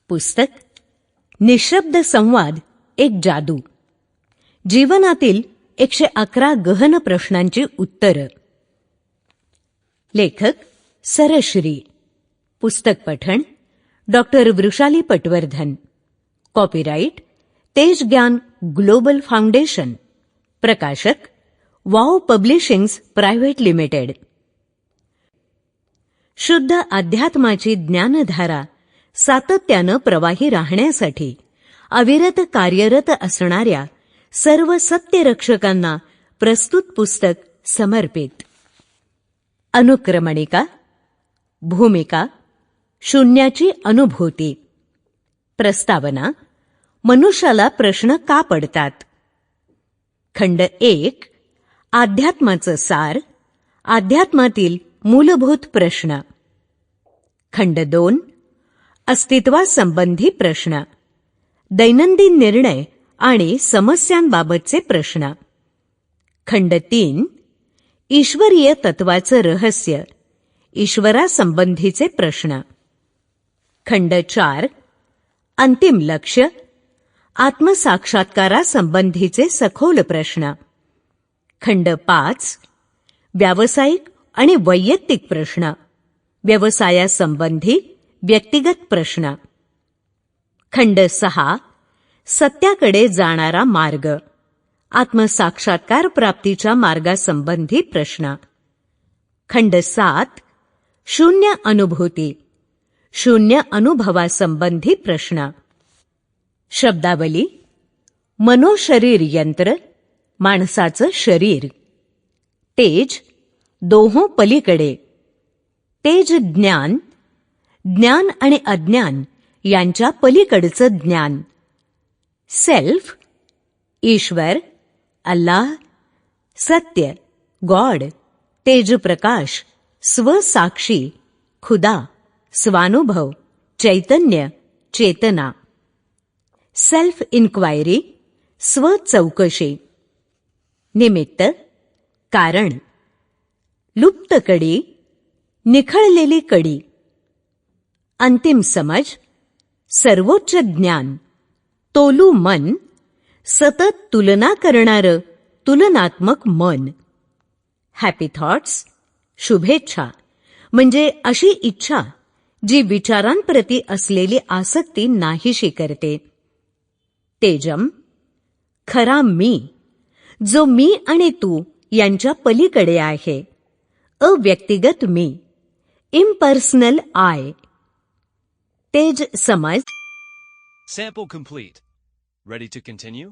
पुस्तक निशब्द संवाद एक जादू. जीवनातील 111 गहन प्रश्नांची उत्तरं. लेखक सरश्री. पुस्तक पठण डॉक्टर वृषाली पटवर्धन. कॉपीराइट तेज ज्ञान ग्लोबल फाउंडेशन. प्रकाशक वाव पब्लिशिंग्स प्रायव्हेट लिमिटेड. शुद्ध अध्यात्माची ज्ञानधारा सातत्यानं प्रवाही राहण्यासाठी अविरत कार्यरत असणाऱ्या सर्व सत्यरक्षकांना प्रस्तुत पुस्तक समर्पित. अनुक्रमणिका. भूमिका शून्याची अनुभूती. प्रस्तावना मनुष्याला प्रश्न का पडतात. खंड 1 अध्यात्माचं सार. अध्यात्मातील मूलभूत प्रश्न. खंड 2 अस्तित्वासंबंधी प्रश्न. दैनंदिन निर्णय आणि समस्यांबाबतचे प्रश्न. खंड 3 ईश्वरीय तत्वाचं रहस्य. ईश्वरासंबंधीचे प्रश्न. खंड 4 अंतिम लक्ष्य. आत्मसाक्षात्कारासंबंधीचे सखोल प्रश्न. खंड 5 व्यावसायिक आणि वैयक्तिक प्रश्न. व्यवसायासंबंधी व्यक्तिगत प्रश्न. खंड 6 सत्याकडे जाणारा मार्ग. आत्मसाक्षात्कार प्राप्तीच्या मार्गासंबंधी प्रश्न. खंड 7 शून्य अनुभूती. शून्य अनुभवासंबंधी प्रश्न. शब्दावली मनोशरीर यंत्र. माणसाचं शरीर. तेज दोहों पलीकडे. तेज ज्ञान. ज्ञान आणि अज्ञान यांच्या पलीकडचं ज्ञान. सेल्फ ईश्वर, अल्लाह, सत्य, गॉड, तेजप्रकाश, स्वसाक्षी, खुदा, स्वानुभव, चैतन्य, चेतना. Self inquiry स्वचौकशी. निमित्त कारण. लुप्त कडी. निखळलेली कडी. अंतिम समज. सर्वोच्च ज्ञान. तोलू मन. सतत तुलना करणारं तुलनात्मक मन. हॅपी थॉट्स शुभेच्छा म्हणजे अशी इच्छा जी विचारांप्रती असलेली आसक्ती नाहीशी करते. तेजम खरा मी, जो मी आणि तू यांच्या पलीकडे आहे. अव्यक्तिगत मी. Impersonal I. तेज समज. Sample complete. Ready to continue?